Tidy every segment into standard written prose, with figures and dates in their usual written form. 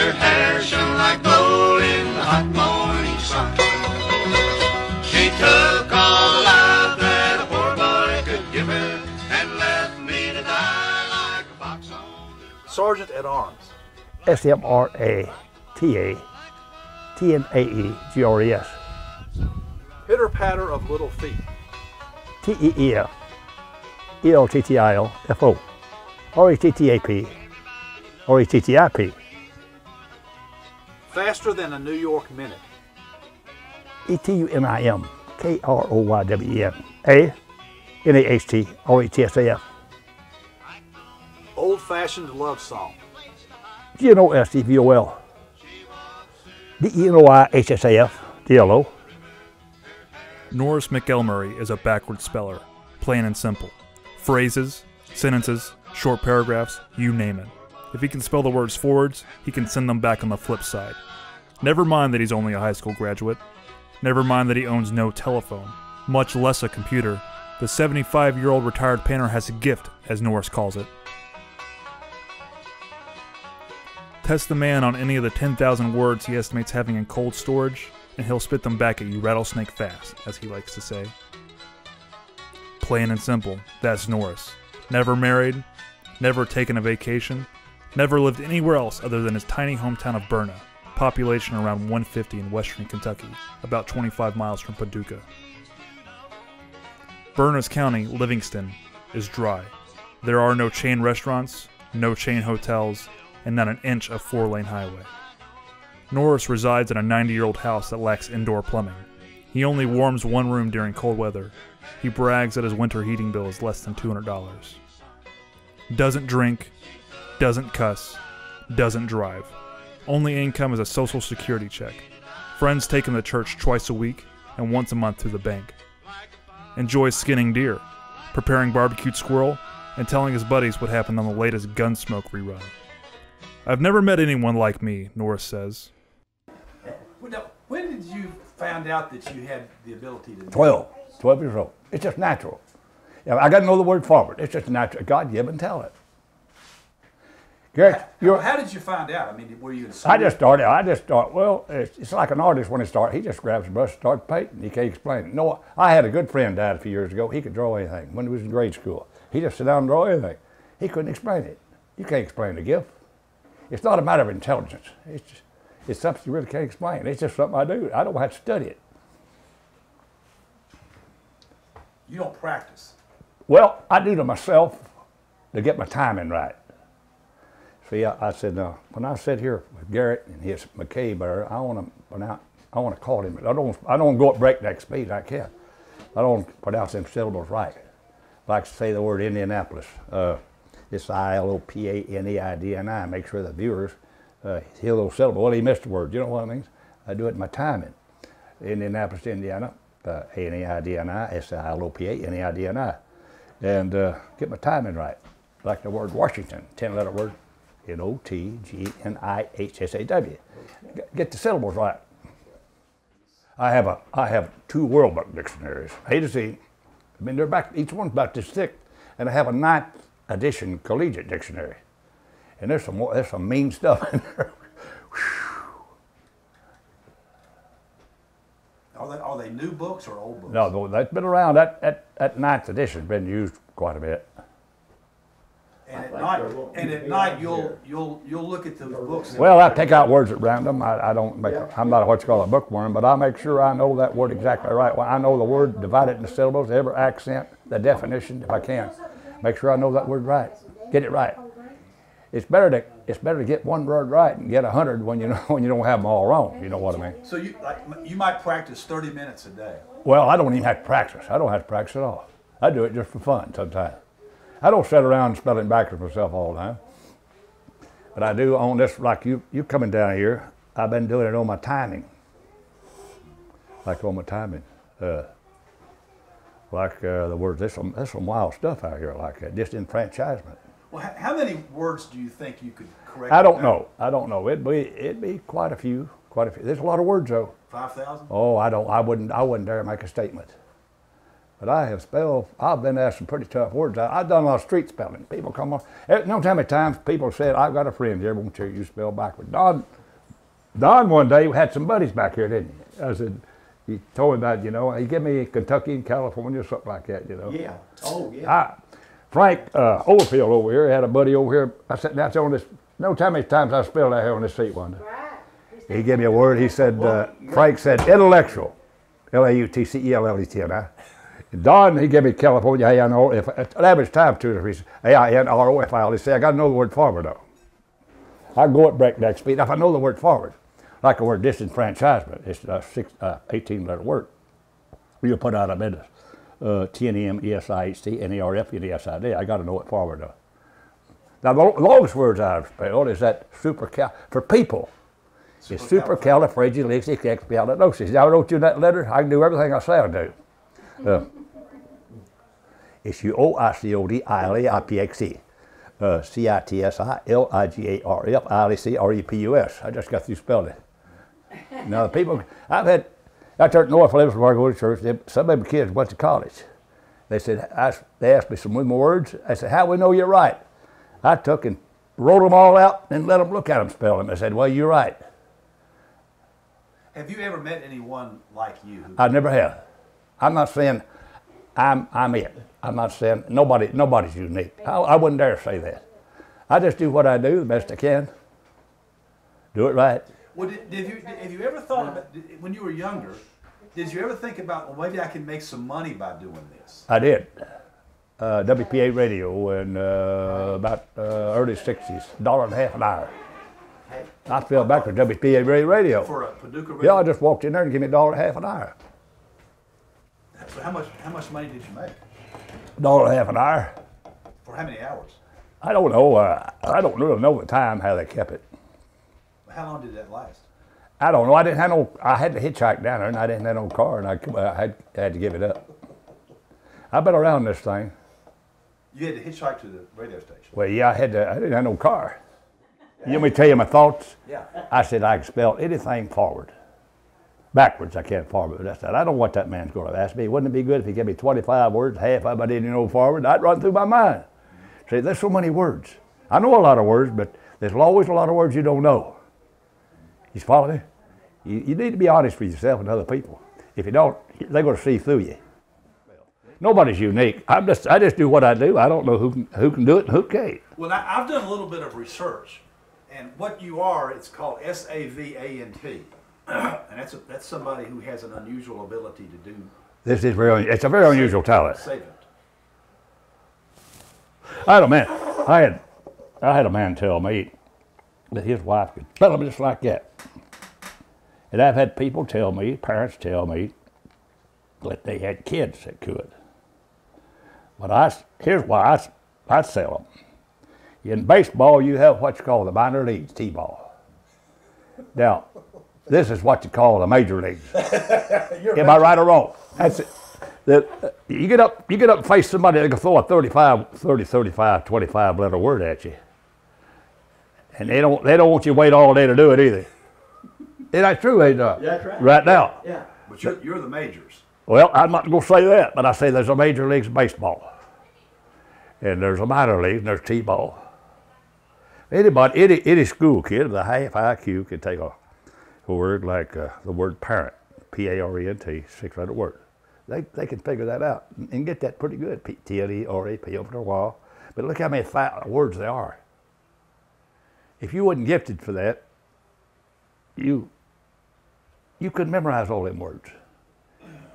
Her hair shone like gold in the hot morning sun. She took all love that a poor boy could give her and left me to die like a fox on the ground. Sergeant at Arms. SMRATATNAEGRES. Pitter patter of little feet. TEEF. ELTTILFO. RETTAP. RETTIP. Faster than a New York minute. ETUNIM. KROYWEN. A. NAHTRETSAF. Old-fashioned love song. GNOSEVOL. DENOIHSAF. DLO. Norris McElmurry is a backward speller, plain and simple. Phrases, sentences, short paragraphs, you name it. If he can spell the words forwards, he can send them back on the flip side. Never mind that he's only a high school graduate. Never mind that he owns no telephone, much less a computer. The 75-year-old retired painter has a gift, as Norris calls it. Test the man on any of the 10,000 words he estimates having in cold storage, and he'll spit them back at you rattlesnake-fast, as he likes to say. Plain and simple, that's Norris. Never married, never taken a vacation, never lived anywhere else other than his tiny hometown of Berna, population around 150 in western Kentucky, about 25 miles from Paducah. Berners County, Livingston, is dry. There are no chain restaurants, no chain hotels, and not an inch of 4-lane highway. Norris resides in a 90-year-old house that lacks indoor plumbing. He only warms one room during cold weather. He brags that his winter heating bill is less than $200. Doesn't drink, doesn't cuss, doesn't drive. Only income is a social security check. Friends take him to church twice a week and once a month to the bank. Enjoys skinning deer, preparing barbecued squirrel, and telling his buddies what happened on the latest Gunsmoke rerun. I've never met anyone like me, Norris says. When did you find out that you had the ability to do 12 years old. It's just natural. I got to know the word forward. It's just natural. God-given talent. Garrett, How did you find out? I mean, were you in school? I just started, well, it's like an artist when he starts. He just grabs a brush and starts painting. He can't explain it. No, I had a good friend died a few years ago. He could draw anything when he was in grade school. He just sit down and draw anything. He couldn't explain it. You can't explain the gift. It's not a matter of intelligence. It's something you really can't explain. It's just something I do. I don't have to study it. You don't practice? Well, I do to myself to get my timing right. See, I said, when I sit here with Garrett and his McCabe, I want to call him. I don't go at breakneck speed. I can't. I don't pronounce them syllables right. I like to say the word Indianapolis. It's ILOPANEIDNI. Make sure the viewers hear those syllables. Well, he missed the word. You know what I mean? I do it in my timing. Indianapolis, Indiana. ANEIDNI, SILOPANEIDNI. And get my timing right. Like the word Washington, 10-letter word. NOTGNIHSAW. Get the syllables right. I have 2 World Book dictionaries, A to Z. I mean, they're back. Each one's about this thick, and I have a 9th edition collegiate dictionary. And there's some mean stuff in there. Are they new books or old books? No, that's been around. That 9th edition's been used quite a bit. And at night, you'll look at those books. Well, I take out words at random. I'm not what you call a bookworm, but I make sure I know that word exactly right. Well, I know the word, divide it into syllables, every accent, the definition, if I can. Make sure I know that word right. Get it right. It's better to get one word right and get 100 when you don't have them all wrong. You know what I mean? So you might practice 30 minutes a day. Well, I don't even have to practice. I don't have to practice at all. I do it just for fun sometimes. I don't sit around spelling backwards myself all the time. But I do on this, like you coming down here, I've been doing it on my timing. Like on my timing. The words, there's some wild stuff out here like that, disenfranchisement. Well, how many words do you think you could correct? I don't know. It'd be quite a few. There's a lot of words though. 5,000? Oh, I wouldn't dare make a statement. But I have spelled, I've been asked some pretty tough words. I've done a lot of street spelling. People come on, no how many times people said, I've got a friend here, won't hear you spell backward. Don one day had some buddies back here, didn't he? I said, he told me about, you know, he gave me Kentucky and California, something like that, you know. Yeah. Oh, yeah. Frank Overfield over here had a buddy over here. I said, that's on this, no how many times I spelled that here on this seat one day. He gave me a word. He said, Frank said, intellectual, L-A-U-T-C-E-L-L-E-T-N-I. Don, he gave me California, A-N-O, if at average time to he said, A-I-N-R-O-F-I-L. He said, I got to know the word forward though. I can go at breakneck speed if I know the word forward. Like the word disenfranchisement, it's a 18-letter word. You put out a minute, T-N-E-M-E-S-I-H-T-N-E-R-F-U-D-S-I-D. I got to know it forward though. Now the longest words I've spelled is that for people. It's supercalifragilisticexpialidocious. Now I wrote you that letter, I can do everything I say I do. It's U-O-I-C-O-D-I-L-A-I-P-X-E. C-I-T-S-I-L-I-G-A-R-F-I-L-E-C-R-E-P-U-S. I just got through spelling it. Now the people, I turned north of Livingston where I go to church. Some of my kids went to college. They said, they asked me some more words. I said, how do we know you're right? I took and wrote them all out and let them look at them spell them. I said, well, you're right. Have you ever met anyone like you? I never have. I'm not saying I'm it. I'm not saying nobody's unique. I wouldn't dare say that. I just do what I do the best I can. Do it right. Well, have you ever thought about, when you were younger, did you ever think about, well, maybe I can make some money by doing this? I did. WPA radio in about early 60s, $1.50 an hour. I fell back to WPA radio. For a Paducah radio? Yeah, I just walked in there and gave me $1.50 an hour. So how much money did you make? $1.50 an hour. For how many hours? I don't know. I don't really know the time how they kept it. How long did that last? I don't know. I didn't have no. I had to hitchhike down there, and I didn't have no car, and I had to give it up. I've been around this thing. You had to hitchhike to the radio station. Well, yeah, I didn't have no car. You want me to tell you my thoughts? Yeah. I said I can spell anything forward. Backwards, I can't forward. That's that. I don't know what that man's going to ask me. Wouldn't it be good if he gave me 25 words, half of them I didn't know forward? I'd run through my mind. See, there's so many words. I know a lot of words, but there's always a lot of words you don't know. You follow me? You need to be honest with yourself and other people. If you don't, they're going to see through you. Nobody's unique. I just do what I do. I don't know who can do it and who can't. Well, I've done a little bit of research, and what you are, it's called S-A-V-A-N-T, and that's somebody who has an unusual ability to do. It's a very unusual talent. Savant. I had a man tell me that his wife could spell them just like that. And I've had people tell me, parents tell me, that they had kids that could. But here's why I sell them. In baseball, you have what you call the minor leagues, T-ball. Now, this is what you call the major leagues. Am I right or wrong? That's it. You get up and face somebody that can throw a 35, 25 letter word at you. And they don't want you to wait all day to do it either. Isn't that true, ain't it? That's right. Right now. Yeah. But you're the majors. Well, I'm not going to say that, but I say there's a major leagues baseball. And there's a minor league, and there's T-ball. Any school kid with a half IQ can take a word like the word parent, P-A-R-E-N-T, 6-letter word. They can figure that out and get that pretty good, T-L-E-R-A-P over a while. But look how many words there are. If you wasn't gifted for that, you couldn't memorize all them words.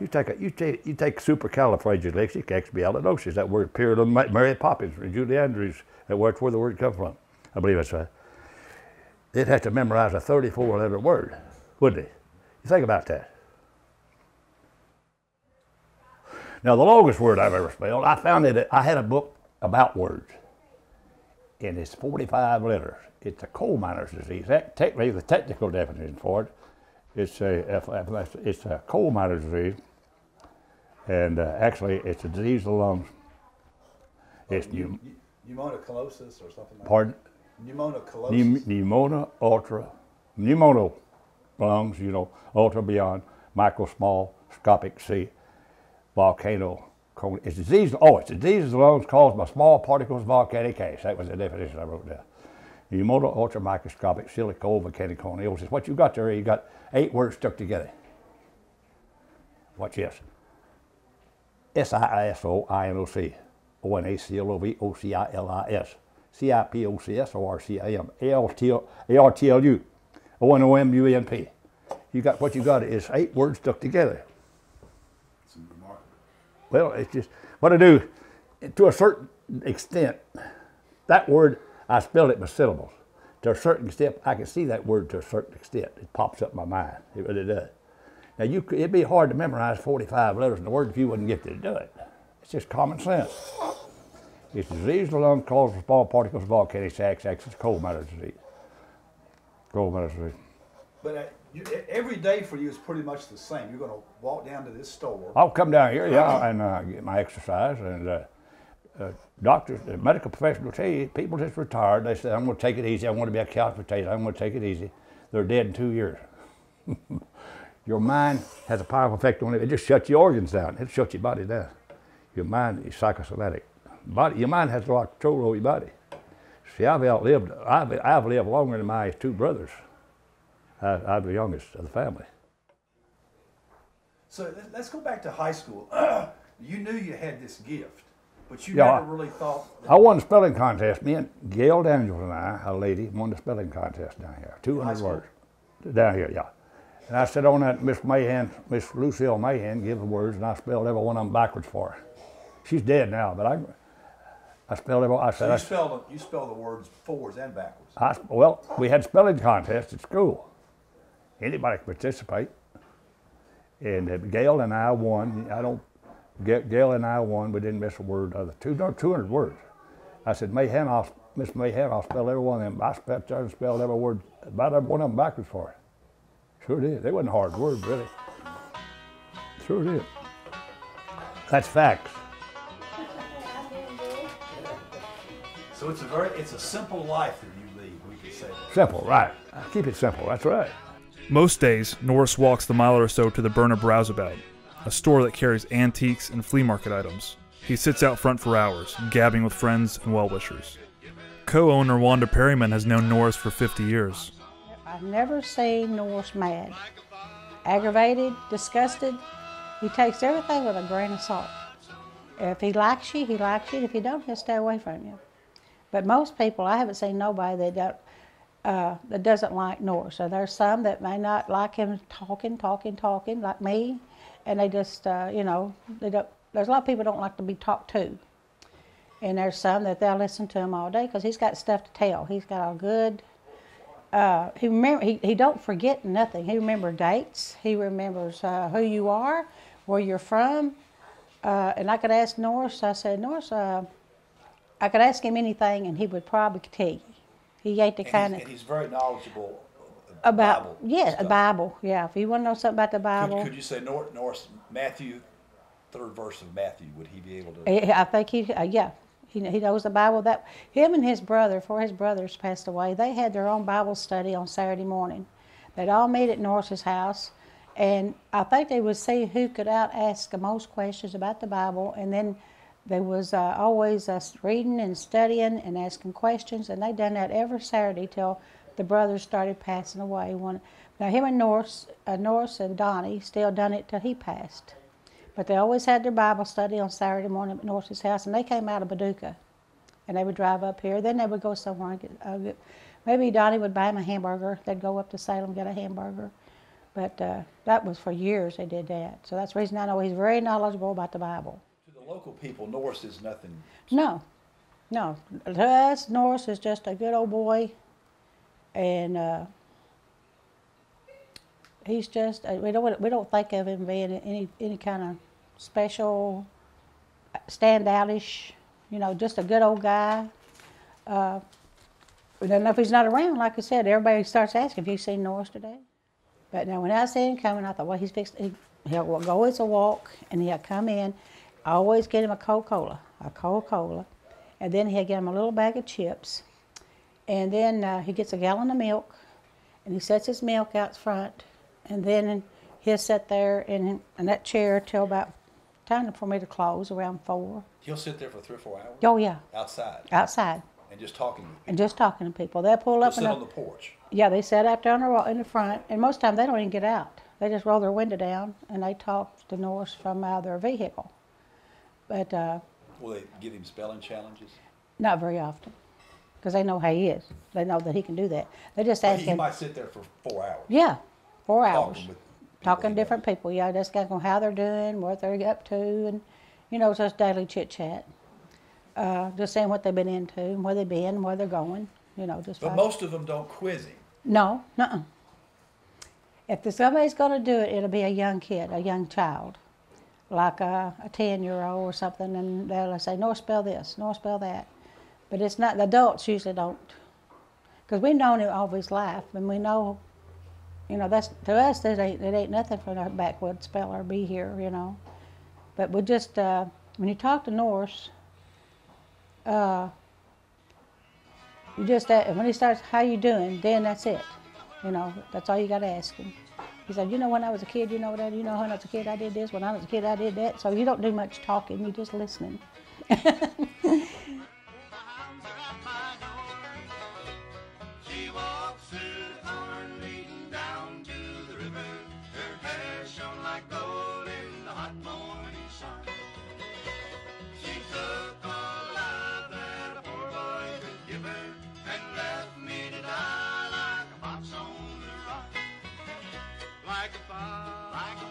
You take supercalifragilisticexpialidocious. That word appeared on Mary Poppins or Julie Andrews. That's where the word come from. I believe that's right. They'd have to memorize a 34-letter word, wouldn't they? You think about that. Now, the longest word I've ever spelled, I found it. I had a book about words, and it's 45 letters. It's a coal miner's disease. Technically, the technical definition for it, it's a coal miner's disease, and actually, it's a disease of the lungs. It's pneumocolosis or something like pardon? that. Pneumocolosis. Pneumono lungs, ultra beyond, micro, small, scopic C, volcano, cone. It's disease. Oh, it's disease of the lungs caused by small particles of volcanic ash. That was the definition I wrote down. Pneumonia ultramicroscopic silicovolcaniconiosis. What you got there? You got 8 words stuck together. Watch this. SISOINOC, ONACLOVOCILIS, CIPOCSORCAM, ARTLU, ONOMUNP. You got what you got is 8 words stuck together. It's remarkable. Well, it's just what I do. To a certain extent, that word I spelled it with syllables. To a certain extent, I can see that word to a certain extent. It pops up in my mind. It really does. Now, it'd be hard to memorize 45 letters in the word if you wouldn't get to do it. It's just common sense. It's disease of the lung caused by small particles of volcanic ash, it's coal matter disease. Coal matter disease. But every day for you is pretty much the same. You're going to walk down to this store. I'll come down here, yeah, and get my exercise. And doctors, the medical professionals tell you, people just retired. They say, I'm going to take it easy. I want to be a couch potato. I'm going to take it easy. They're dead in 2 years. Your mind has a powerful effect on it. It just shuts your organs down. It shuts your body down. Your mind is psychosomatic. Your mind has a lot of control over your body. See, I've lived longer than my 2 brothers. I'm the youngest of the family. So let's go back to high school. You knew you had this gift, but you never really thought. I won the spelling contest. Me and Gail Daniels and I, a lady, won the spelling contest down here. 200 words. Down here, yeah. And I sat on that Miss Lucille Mahan, give the words, and I spelled every one of them backwards for her. She's dead now, but I spelled every. So you spell the words forwards and backwards. Well, we had spelling contests at school. Anybody could participate. And Gail and I won. Gail and I won. We didn't miss a word of the 200 words. I said, Miss Mahan, I'll spell every one of them. I spelled every word, about every one of them backwards for her. Sure did. They wasn't hard words, really. Sure did. That's facts. So it's a simple life that you lead, we could say that. Simple, right. Keep it simple, that's right. Most days, Norris walks the mile or so to the Burnup Rouseabout, a store that carries antiques and flea market items. He sits out front for hours, gabbing with friends and well-wishers. Co-owner Wanda Perryman has known Norris for 50 years. I've never seen Norris mad, aggravated, disgusted. He takes everything with a grain of salt. If he likes you, he likes you. If he don't, he'll stay away from you. But most people, I haven't seen nobody that doesn't like Norris. So there's some that may not like him talking, like me, and they just, you know, there's a lot of people don't like to be talked to. And there's some that they'll listen to him all day because he's got stuff to tell. He's got a good, he don't forget nothing. He remembers dates. He remembers who you are, where you're from. And I could ask Norris, I said, Norris, I could ask him anything and he would probably tell you. He ain't the kind of... And he's very knowledgeable about Bible. Yeah, the Bible. Yeah, if you want to know something about the Bible. Could you say Norris, Matthew, 3rd verse of Matthew, would he be able to? I think yeah. He knows the Bible. That him and his brother, before his brothers passed away, they had their own Bible study on Saturday morning. They'd all meet at Norris's house, and I think they would see who could ask the most questions about the Bible, and then there was always us reading and studying and asking questions, and they done that every Saturday till the brothers started passing away. Now him and Norris and Donnie still done it till he passed. But they always had their Bible study on Saturday morning at Norris's house, and they came out of Paducah. And they would drive up here. Then they would go somewhere and get, maybe Donnie would buy him a hamburger. They'd go up to Salem and get a hamburger. But that was for years they did that. So that's the reason I know he's very knowledgeable about the Bible. To the local people, Norris is nothing. No. To us, Norris is just a good old boy. And he's just, we don't think of him being any kind of special, standoutish, you know, just a good old guy. We don't know if he's not around. Like I said, everybody starts asking, have you seen Norris today? But now when I see him coming, I thought, well, he'll go as a walk, and he'll come in. I always get him a Coca-Cola, and then he'll get him a little bag of chips, and then he gets a gallon of milk, and he sets his milk out front, and then he'll sit there in that chair till about time for me to close around 4. He'll sit there for 3 or 4 hours Oh yeah, outside outside and just talking with and just talking to people. They'll pull people. up Sit and on the porch. yeah, they sit out there in the front, and most times they don't even get out. They just roll their window down and they talk to Norris from their vehicle. But Will they give him spelling challenges? not very often, because they know how he is. They know that he can do that. They just But ask he him. might sit there for 4 hours. Yeah, 4 hours. Talking with people Talking he to different knows. people, yeah, just asking how they're doing, what they're up to, and, just daily chit-chat. Just saying what they've been into, and where they've been, where they're going, just But like- most of them don't quiz him. No, nuh-uh. If somebody's going to do it, it'll be a young kid, a young child, like a 10-year-old or something, and they'll say, Norris, spell this, Norris, spell that. But it's not, the adults usually don't. Because we've known him all his life, and we know, that's, to us, it ain't nothing for a backwoods speller be here, But we just, when you talk to Norris, you just, when he starts, how you doing, then that's it. That's all you got to ask him. He said, when I was a kid, when I was a kid I did this, when I was a kid I did that. So you don't do much talking, you're just listening. She walks through the corn leading down to the river. Her hair shone like gold in the hot morning sun. She took all the love that a poor boy could give her and left me to die like a fox on the run. Like a fox